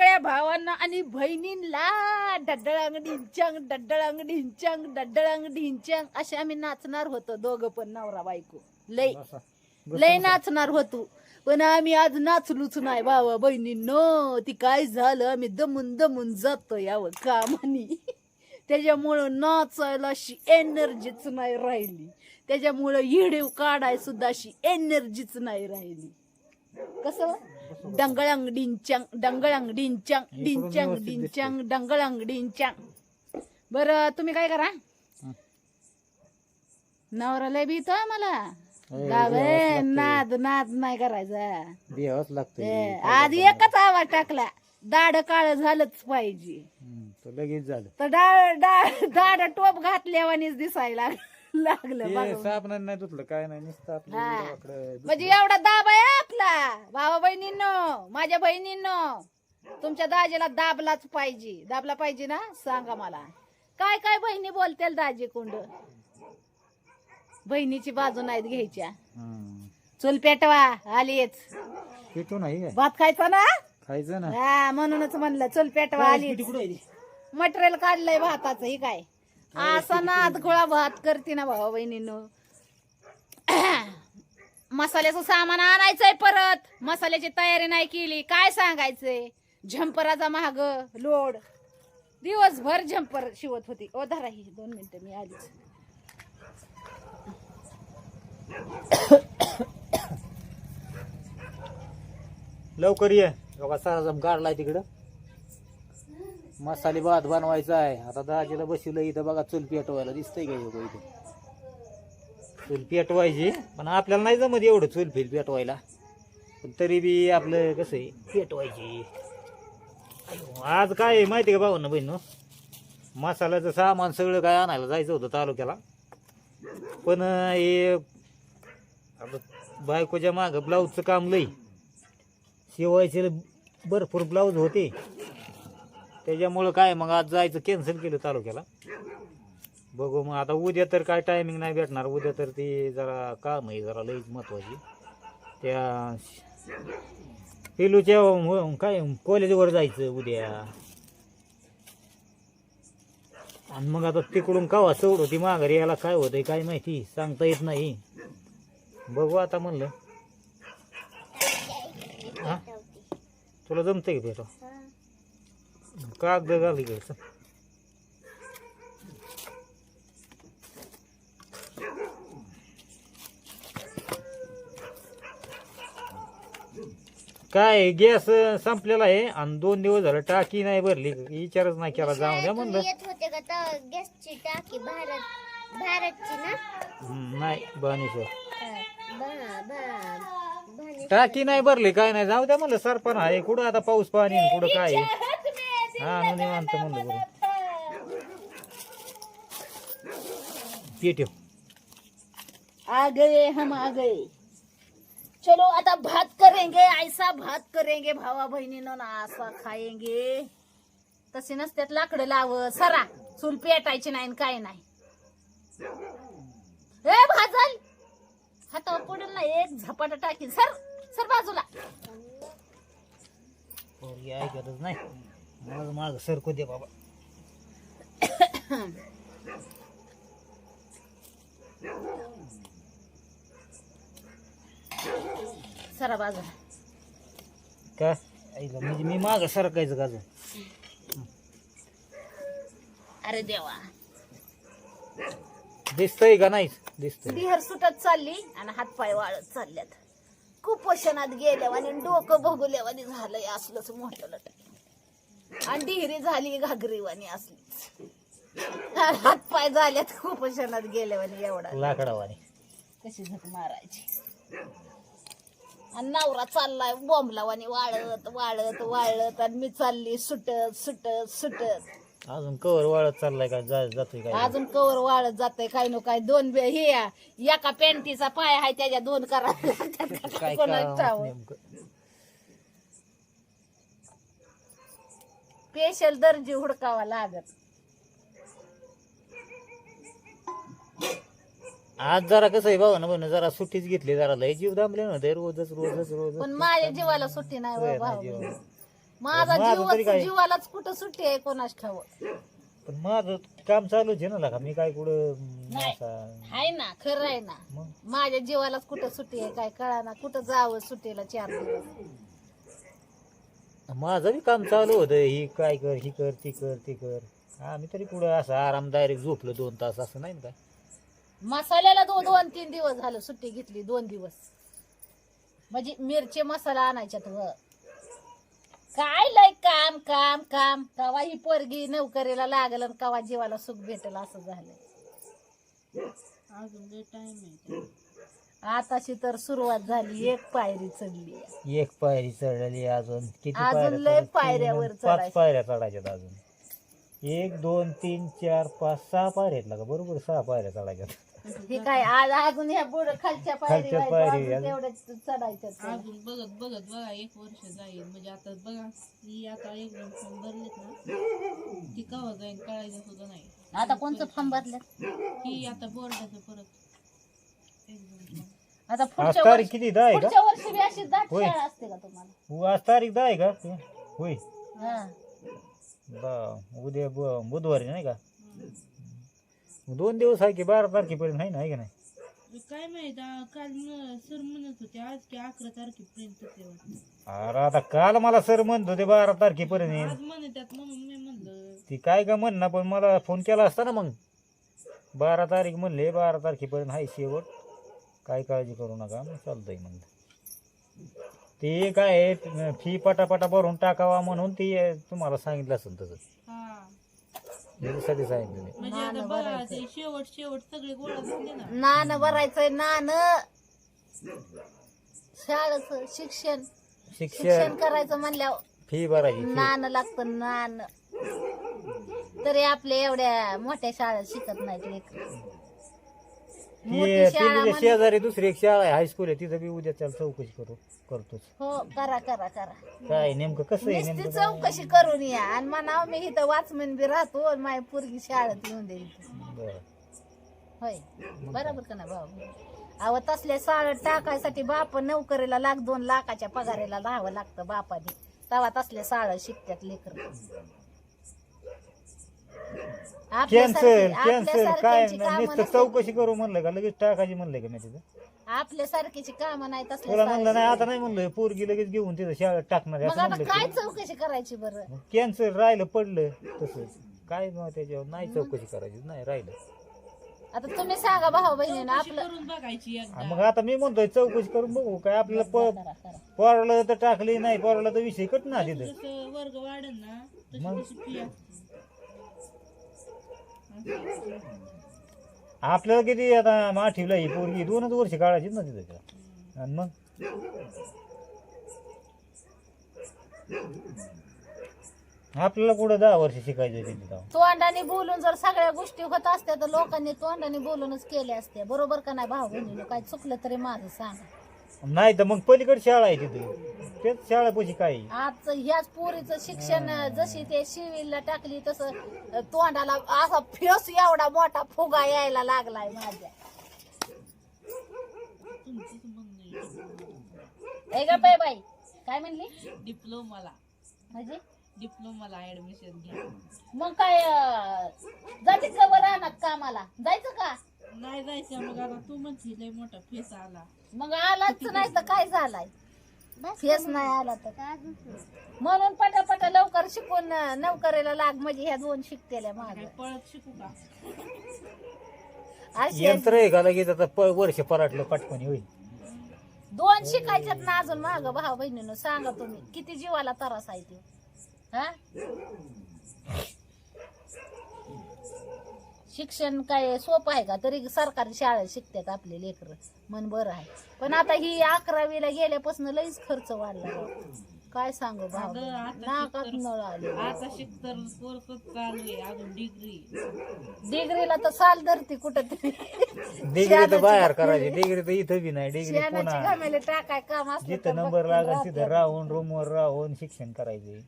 सगळ्या भावांना आणि बहिणींना डड्डळांग ढिंचांग डड्डळांग ढिंचांग डड्डळांग ढिंचांग असे आम्ही नाचणार होतो दोघं पण नवरा बायको लय लय नाचणार होतो पण आम्ही आज नाचलूच नाही भावा बहिणींनो ती काय झालं आम्ही दमून दमून जातो यावं कामानी त्याच्यामुळं नाचायला अशी एनर्जीच नाही राहिली त्याच्यामुळं हिडीव काढाय सुद्धा अशी एनर्जीच नाही राहिली कसं डंगळंग डिंचांग डंगळंग डिंचांग डिंचांग डिंचांग डंगळंग डिंचांग बरं तुम्ही काय करा नवऱ्याला बी येतोय मला नाद नाद नाही करायचा द्यावंच लागतं आधी एकच आवाज टाकला दाढ काळ झालंच पाहिजे लगेच झालं तर दाढ टोप घातल्यावानीच दिसायला लागलं साबण नाही धुतलं काय नाही नुसतं म्हणजे एवढा दाब आहे आपला भावा बहिणींनो माझ्या बहिणींनो तुमच्या दाजीला दाबलाच पाहिजे दाबला पाहिजे ना सांगा मला काय काय बहिणी बोलतील दाजी कुंड बहिणीची बाजू नाहीत घ्यायच्या चूल पेटवा आलीच पेटू नाही भात खायचा ना खायचं ना हा म्हणूनच म्हणलं चूल पेटवा आली मटेरियल काढलंय भाताचं ही काय असा नाद गोळा भात करते ना भावा बहिणींनो मसाल्याचं सामान आणायचंय परत मसाल्याची तयारी नाही केली काय सांगायचंय झंपराचा महाग लोड दिवसभर झंपर शिवत होती ओ धरा ही 2 मिनिटं मी आलीच लवकर ये बघा सारा जम काढलाय तिकडं मसाले भात बनवायचा आहे आता दाजीला बसवलं इथं बघा चूल पेटवायला दिसतंय का इथं चूल पेटवायची पण आपल्याला नाही जमत एवढं चूल पेटवायला पण तरी बी आपलं कसं आहे पेटवायची आज काय आहे माहिती का भावांना बहिण मसाल्याचं सामान सगळं काय आणायला जायचं होतं तालुक्याला पण हे बायकोच्या मागं ब्लाऊजचं काम लई शिवायचे भरपूर ब्लाऊज होते त्याच्यामुळं काय मग आज जायचं कॅन्सल केलं तालुक्याला बघू मग आता उद्या तर काय टायमिंग नाही भेटणार उद्या तर ते जरा काम आहे जरा लईच महत्वाची त्या पेलूच्या काय कॉलेजवर जायचं उद्या आणि मग आता तिकडून कवा सोड होती माघारी याला काय होतंय काय माहिती सांगता येत नाही बघू आता म्हणलं हा तुला जमतंय का भेटो कागद घाली घ्यायचं काय गॅस संपलेला आहे आणि 2 दिवस झालं टाकी नाही भरली विचारच नाही केला जाऊन द्या म्हणलं गॅसची टाकी भारतची ना नाही बाणेश्वर टाकी नाही भरली काय नाही जाऊ द्या म्हणलं सरपण आहे कुठं आता पाऊस पाणी कुठं काय हा निवांत म्हणलं बरं पेट्यो आ गए हम आ गए चलो आता भात करेंगे ऐसा भात करेंगे भावा बहिणीनो ना असा खाएंगे तसे नसत्यात लाकडं लाव सरा चूल पेटायची नाही काय नाही ए भाजल हातावर पडेल ना एक झपाटा टाकी सर सर बाजूला ऐकतच नाही माझं माग सरकू दे बाबा सरा बाजूला काय ऐकलं म्हणजे मी माग सरकायचं का अरे देवा दिसतंय का नाही दिसतंय बिहर सुटत चालली आणि हातपाय वाळत चालल्यात कुपोषणात गेल्यावानी डोकं भोगल्यावानी झालंय असलंच मोठं लट आणि डिहरी झाली घागरीवानी असलीच हातपाय झाल्यात कुपोषणात गेल्यावानी एवढा लाकडावाने कशी झक मारायची आणि नवरा चाललाय बॉम्बलावानी वाळत वाळत वाळत आणि मी चालली सुटत सुटत सुटत अजून कवर वाळत चाललाय का जातोय काय अजून कवर वाळत जातंय काय नो काय 2 हे एका पॅन्टीचा पाय आहे त्याच्या 2 करा काय स्पेशल दर्जी हुडकावा लागत आज जरा कसं आहे बाबा ना जरा सुट्टीच घेतली जरा लय जीव दामले ना रोजच रोजच रोज पण माझ्या जीवाला सुट्टी नाही हो भाऊ माझा माझं तरी काय? जीवालाच कुठं सुट्टी आहे कोणाच ठावं. पण माझं काम चालूच आहे ना का मी काय कुठं नाही. असा- आहे ना, खरं आहे ना. मग माझ्या जीवालाच कुठं सुट्टी आहे काय कळा ना, कुठं जावं सुट्टीला 4 दिवस. माझं बी काम चालू होतं, ही काय कर, ही कर, ती कर, ती कर. आम्ही तरी पुढं असं आराम डायरेक्ट झोपलो 2 तास असं नाही ना काय. मसाल्याला 2-3 दिवस झालं सुट्टी घेतली, 2 दिवस. म्हणजे मिरची मसाला आणायच्या काय लय काम काम काम. कवा ही पोरगी नोकरीला लागल आणि कवा जीवाला सुख भेटल असं झालंय. आताशी तर सुरुवात झाली, 1 पायरी चढली. एक पायरी चढलेली अजून किती अजून लय चढायच्या? पायऱ्यावर 5 चढायचं. पायऱ्या चढायच्यात अजून. 1 2 3 4 5 6 पायऱ्या आहेत का बरोबर 6 पायऱ्या चढायच्यात. हे काय आज अजून ह्या पुढं खालच्या पायरी खालच्या पायरी, अजून तेवढ्याच चढायचं. अजून बघत बघत बघा 1 वर्ष जाईल. म्हणजे आता बघा ही आता एकदम फॉर्म भरलेत ना, ती कवा जाईल कळायचं सुद्धा नाही. आता कोणचं फॉर्म भरलं? ही आता बोर्डाचं परत exam. आता आज पुढच्या तारीख वर्षी किती 10 आहे का? पुढच्या वर्षी बी अशी दाट होय. शाळा असते का तुम्हाला? आज तारीख 10 आहे का होय. हा. उद्या बुधवारी नाही का? 2 दिवस आहे की 12 तारखेपर्यंत आहे ना, आहे का नाही? काय माहित काल सर म्हणत होते आज की 11 तारखेपर्यंत ते वाटतं. अरे आता काल मला सर म्हणत होते 12 तारखेपर्यंत येईल. आज म्हणतात म्हणून मी म्हणलं ती काय का म्हण ना, पण मला फोन केला असता ना मग. 12 तारीख म्हणले 12 तारखेपर्यंत आहे शेवट, काय काळजी करू नका मग चालतंय म्हणलं. ते काय फी पटापटा भरून टाकावा म्हणून ती तुम्हाला सांगितलं असेल तसं, हा त्याच्यासाठी सांगितलं मी. म्हणजे आता बघा ते शेवट सगळे गोळा झाले ना. नान भरायचंय, नान शाळेचं शिक्षण शिक्षण करायचं म्हणल्यावर फी भरायची fee. नान लागतं, नान. तरी आपल्या एवढ्या मोठ्या शाळेत शिकत नाहीत लेकरं. मोठी ती शाळा तिच्या म्हणजे- शेजारी दुसरी एक शाळा आहे हायस्कूल आहे, तिथं बी उद्या त्याला चौकशी करतोच. हो, करा करा करा. काय नेमकं कसं आहे नुसती नेमकं चौकशी करून या आणि म्हणावं मी इथं वाचमन बी राहतो आणि माझी पोरगी शाळेत येऊन देईल. बरं. होय, बरोबर का ना भाऊ? अहो तसल्या शाळेत टाकायसाठी बाप नोकरीला 2 लाखाच्या पगाराला राहावं लागतं बापाने, तेव्हा तसल्या शाळा शिकतात लेकर. कॅन्सल काय नुसतं चौकशी करू म्हणलं का लगेच टाकायची म्हणलंय का मी तिथं? आपल्यासारखीची कामं नाही तुला तसल्या म्हणलं नाही शाळेत. आता नाही म्हणलं पोरगी लगेच घेऊन तिथं शाळेत टाकणार आहे मग असं आता म्हणलं काय की. चौकशी करायची बरं? कॅन्सल राहिलं पडलं तसंच काय मग त्याच्यावर नाही चौकशी करायची नाही राहिलं. आता तुम्ही सांगा भाऊ बहिणीनं आपलं. करून बघायची एकदा. मग आता मी म्हणतोय चौकशी करून बघू काय आपल्याला करा करा. पोराला तर टाकली नाही पोराला तर विषय कट ना तिथं. जसं वर्ग वाढेल ना मग? तशी फी असते. आपल्याला किती आता माठीला ही पोरगी 2च वर्ष काढायची ना तिथं. आणि मग आपल्याला कुठं 10 वर्ष शिकायचं तिथे. तोंडाने बोलून जर सगळ्या गोष्टी होत असत्या तर लोकांनी तोंडाने बोलूनच केल्या असत्या. बरोबर का नाही भाऊ बहिणीनं? काय चुकलं तरी माझं सांगा. नाही तर मग पलीकडे शाळा आहे तिथे, तेच शाळापाशी काय आहे? आज ह्याच पोरीचं शिक्षण जशी ते सिव्हिलला टाकली तसं तोंडाला असा फेस एवढा मोठा फुगा यायला लागलाय माझ्या. तुमचंच म्हणणं आहे. हे ग बाई काय म्हणली? डिप्लोमाला म्हणजे डिप्लोमाला ऍडमिशन घ्या. मग काय जाते कवर राहणार कामाला जायचं का? नाही जायचं मग आता तू म्हणती लय मोठा फेस आला. मग आलाच नाही तर काय झालाय? फेस नाही आला तर म्हणून पटापटा लवकर शिकून नोकरीला लाग. म्हणजे ह्या 2 शिकतेल्या काय माझ्या पळत शिकू का? अशी यंत्र आहे का लगेच आता वर्ष पराटलं पटकन होईल. 2 शिकायच्यात ना अजून माग भाऊ बहिणीनं सांगा तुम्ही किती जीवाला त्रास आहे ते. हा शिक्षण काय सोपं आहे का? तरी सरकारी शाळेत शिकतात आपले लेकरं, मन बरं आहे. पण आता ही 11वीला गेल्यापासून लईच खर्च वाढला राव. काय सांगू भाऊ, अगं, आता नाकात शिकतर- नळ आले. आता शिकतर कोर्स चालू आहे अजून डिग्री. डिग्रीला तर साल धरती कुठं तरी. डिग्री तर बाहेर करायची, डिग्री तर इथं बी नाही. डिग्री शेणाची पुन्हा घमेले टाकाय काम असलं जिथं तर नंबर बघतील लागेल तिथं राहत्या. राहून रूमवर राहून शिक्षण करायचे.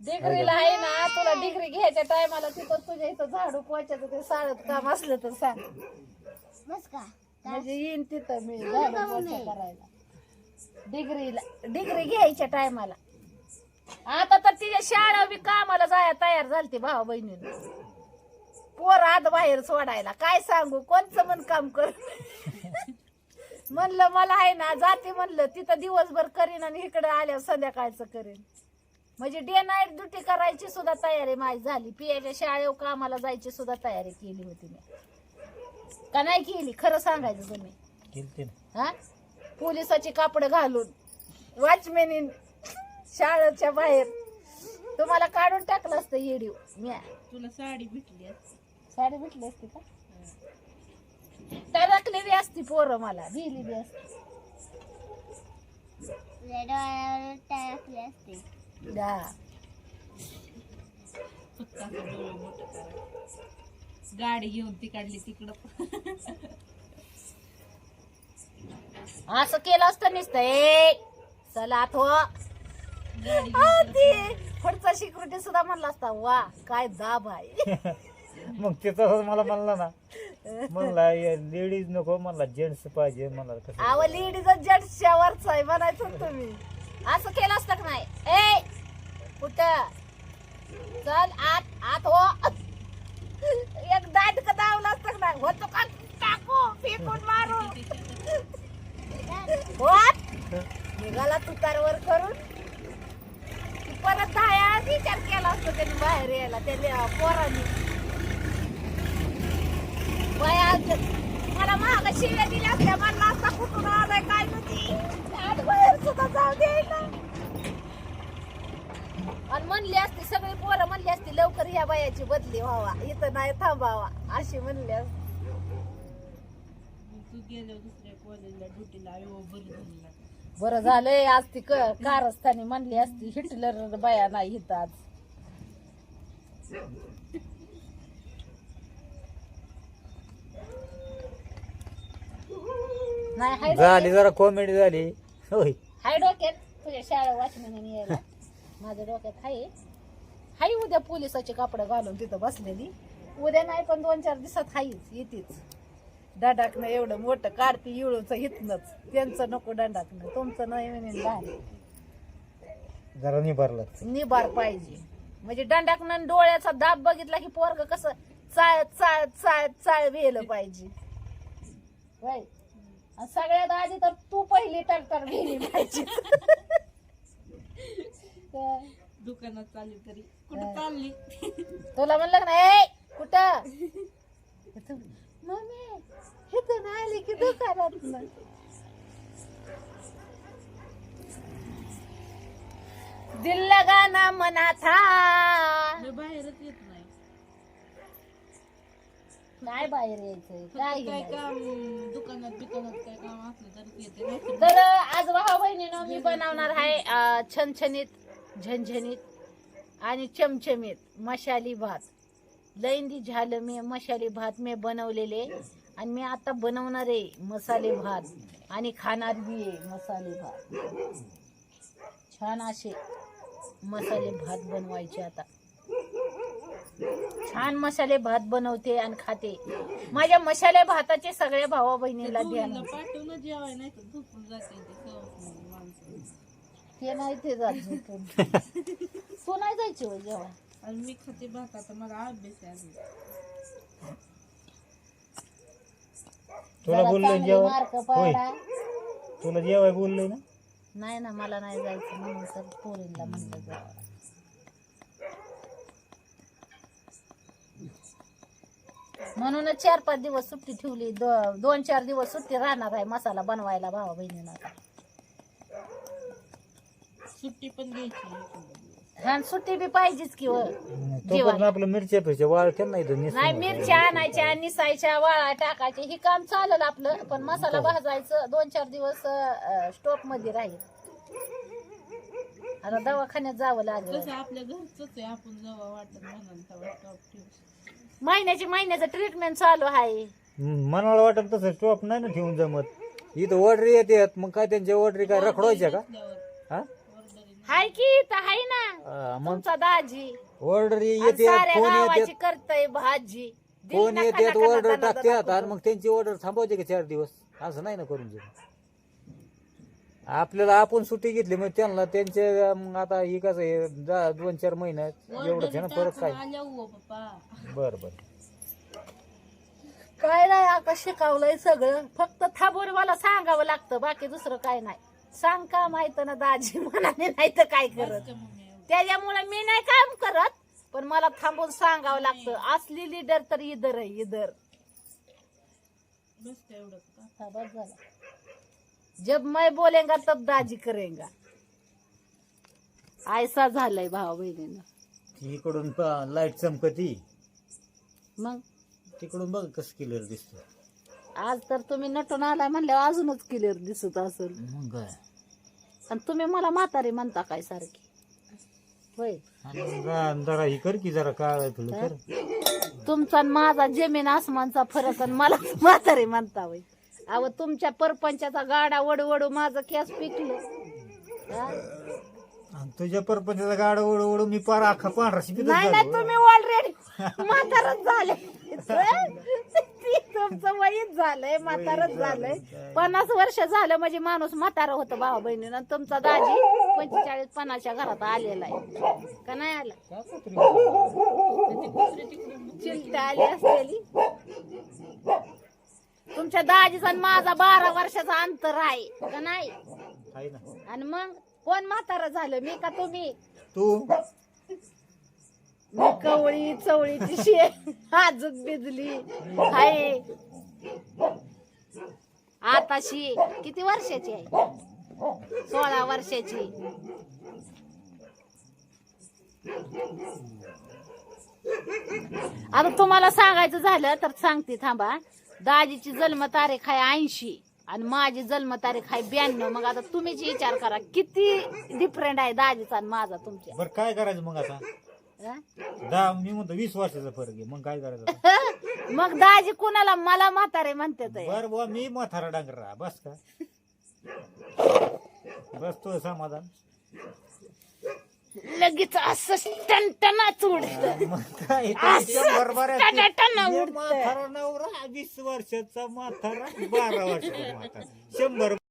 डिग्रीला आहे ना, तुला डिग्री घ्यायच्या टायमाला तिथं तुझ्या इथं झाडू पोचायचं ते शाळेत काम असलं तर सांग. बस का? म्हणजे येईन तिथं मी झाडू पोचा करायला. डिग्री घ्यायच्या टायमाला आता तर तिच्या शाळा बी कामाला जाया तयार झालती भावा बहिणीला. पोर आत बाहेर सोडायला काय सांगू कोणचं मन काम कर. म्हणलं मला आहे ना जाते म्हणलं तिथं दिवसभर करीन आणि इकडे आल्यावर संध्याकाळचं करीन. म्हणजे डे नाईट ड्युटी करायची सुद्धा तयारी माझी झाली. पियाच्या शाळेवर कामाला जायची सुद्धा तयारी केली होती मी. का नाही केली खरं सांगायचं तुम्ही. केलते ना. हा पोलिसाची कापड घालून वॉचमॅन शाळेच्या बाहेर तुम्हाला काढून टाकलं असतं येडीव म्या. तुला साडी भेटली असती. साडी भेटली असती का टरकली बी असती पोरं मला दिली बी असती. डोळ्यावर टाकले असते. हा. फक्त असं डोळे मोठं करायचं. गाडी घेऊन ती काढली तिकडं. असं केलं असतं नुसतं ए चला तो गाडी पुढचा सिक्युरिटी सुद्धा म्हणला असता वा काय दाब आहे. मग ते तसंच मला म्हणलं ना, म्हणला लेडीज नको म्हणला जेंट्स पाहिजे म्हणला. कसं अहो लेडीज जेंट्सच्या वरच आहे म्हणायचं ना तुम्ही. असं केलं असतं का नाही ए कुठं चल आत आत हो. एक दाट का दावला असतं का नाही होतो का टाकू फेकून मारू होत निघाला तुकारवर करून. परत दहा विचार केला असतो त्यांनी बाहेर यायला त्या पोरांनी. मला महाग शिव्या दिल्या असत्या म्हणला असता कुठून आलाय काय होती बाहेर सुद्धा जाऊ द्यायला. आणि म्हणली असती सगळी पोरं म्हणली असती लवकर ह्या बायाची बदली व्हावा इथं नाही थांबावा अशी म्हणली असती. तू गेल्यावर दुसऱ्या कॉलेजला ड्युटीला आयो बरं झालं. बरं झालंय आज ती कारस्थानी म्हणली असती हिटलर बाया नाही इथं आज. नाही हाय झाली जरा कॉमेडी झाली होय. हाय डोक्यात तुझ्या शाळा वाचण्याने यायला माझ्या डोक्यात हाय हाय उद्या पोलिसाचे कपडे घालून तिथं बसलेली. उद्या नाही पण 2-4 दिवसात हायच येतेच. दंडाकणं एवढं मोठं काढती इळूचं हितनच त्यांचं नको दंडाकणं तुमचं नाही म्हणून लहान जरा निभारला. निबार पाहिजे. म्हणजे दंडाकणं डोळ्याचा दाब बघितला की पोरग कसं चाळ चाळ चाळ चाळ वेलं पाहिजे. होय. आणि सगळ्यात आधी तर तू पहिली टरटर गेली पाहिजे. दुकानात चालली तरी कुठं चालली. तुला म्हणलं का नाही कुठं मम्मी इथून आली की दुकानात दिल लगाना मना था. मी बाहेरच येत नाही. काय बाहेर यायचंय काय काय नाही. काम दुकानात काय काम असलं तर येते नाही. तर आज भाऊ बहिणीनं मी बनवणार आहे छनछनीत झणझणीत आणि चमचमीत मसाली भात. लैंदी झालं मी मसाले भात मी बनवलेले आणि मी आता बनवणार आहे मसाले भात आणि खाणार बी आहे मसाले भात. छान असे मसाले भात बनवायचे. आता छान मसाले भात बनवते आणि खाते. माझ्या मसाले भाताचे सगळ्या भावा बहिणीला द्या. पाठवून जेवाय नाही तर झोपून जाते ते सवय माणसं. ते नाही ते जात झोपून. तू नाही जायची हो जेव्हा. आणि मी खाते भात आता मला अभ्यास आहे अजून. तुला बोललोय जेवाय मार्क होय. पाडा. तुला जेवाय बोललोय ना. नाही ना मला नाही जायचं म्हणून तर पोरींला म्हणलं जावं. म्हणूनच 4-5 दिवस सुट्टी ठेवली. 2-4 दिवस सुट्टी राहणार आहे मसाला बनवायला भावा बहिणीला. सुट्टी पण घ्यायची. हा सुट्टी बी पाहिजेच की व. तो पण आपलं मिरच्या पेरच्या वाळ केलं नाही तर नाही मिरच्या आणायच्या निसायच्या वाळा टाकायचे हे काम चालेल आपलं. पण मसाला भाजायचं 2-4 दिवस स्टॉप मध्ये राहील. आता दवाखान्यात जावं लागेल. तसं आपल्या घरचंच आहे. आपण जेव्हा वाटत म्हणाल तेव्हा स्टॉप ठेवू. महिन्याचं ट्रीटमेंट चालू आहे. मनाला वाटत तसं स्टॉप नाही ना ठेवून जमत. इथं ऑर्डर येतात मग काय त्यांच्या ऑर्डरी काय रखडवायच्या का. हा हाय की इथं हाय ना मग तुमचा दाजी ऑर्डर आणि येते साऱ्या फोन गावाची येतात करतय भाजी. फोन दिल येतात नका ऑर्डर नका टाकतात नका आणि मग त्यांची ऑर्डर थांबवायची का 4 दिवस. असं नाही ना करून देत. आपल्याला आपण सुट्टी घेतली मग त्यांना त्यांचे मग आता ही कसं आहे 2-4 महिन्यात एवढंच आहे ना परत काय. आल्या हो पप्पा. बर बर काय नाही आकाश शिकवलंय सगळं, फक्त थांबून मला सांगावं लागतं, बाकी दुसरं काय नाही. सांग का माहित ना दाजी म्हणाले, नाही तर काय करत. त्याच्यामुळे मी नाही काम करत, पण मला थांबून सांगावं लागतं. असली लीडर तर इधर आहे इधर. बस का एवढं का? हा, बस झालं. जब मैं बोलेगा तब दाजी करेगा. ऐसा झालंय भाऊ बहिणीनं. इकडून लाईट चमकती, मग तिकडून बघ कसं क्लिअर दिसतो. आज तर तुम्ही नटून आलाय म्हणल्यावर अजूनच क्लिअर दिसत असेल. मग काय आणि तुम्ही मला म्हातारी म्हणता काय सारखी होय. आणि जरा ही कर की जरा काळ तुला कर. तुमचा आणि माझा जमीन आसमानचा फरक, आणि मला म्हातारी म्हणता होय. अहो तुमच्या परपंचाचा गाडा वडू वडू माझं केस पिकलं. हा? आणि तुझ्या परपंचाचा गाडा ओढू ओढू मी पार अख्खा पांढरा शिकत नाही नाही, तुम्ही ऑलरेडी म्हातारच झाले. तुमचं वयच झालंय, म्हातारच झालंय. 50 वर्ष झालं म्हणजे माणूस म्हातारा होतं भाऊ बहिणीनं. तुमचा दाजी 45-50च्या घरात आलेला आहे का नाही आला. चिलते आली असलेली. तुमच्या दाजीचा आणि माझा 12 वर्षाचा अंतर आहे का नाही. आहे ना. आणि मग कोण म्हातारा झालं, मी का तुम्ही. तू मी कवळी चवळीची शे आजूक बिजली आहे. आताशी किती वर्षाची आहे, 16 वर्षाची. आता तुम्हाला सांगायचं झालं तर सांगते थांबा. दाजीची जन्मतारीख आहे 80 आणि माझी जन्मतारीख आहे 92. मग आता तुम्हीच विचार करा किती डिफरंट आहे दाजीचा आणि माझा तुमच्या. बर काय करायचं मग आता. हा? मी म्हणतो 20 वर्षाचा फरक आहे, मग काय करायचं. मग दाजी कुणाला मला म्हातारे म्हणते. बर बुवा मी म्हातारा डांगरा बस का. बस तो समाधान. लगेच असं टनटनाच उडत. मग काय टनाटना उडतं. म्हातारा नवरा 20 वर्षाचा म्हातारा 12 वर्षाचा म्हातारा 100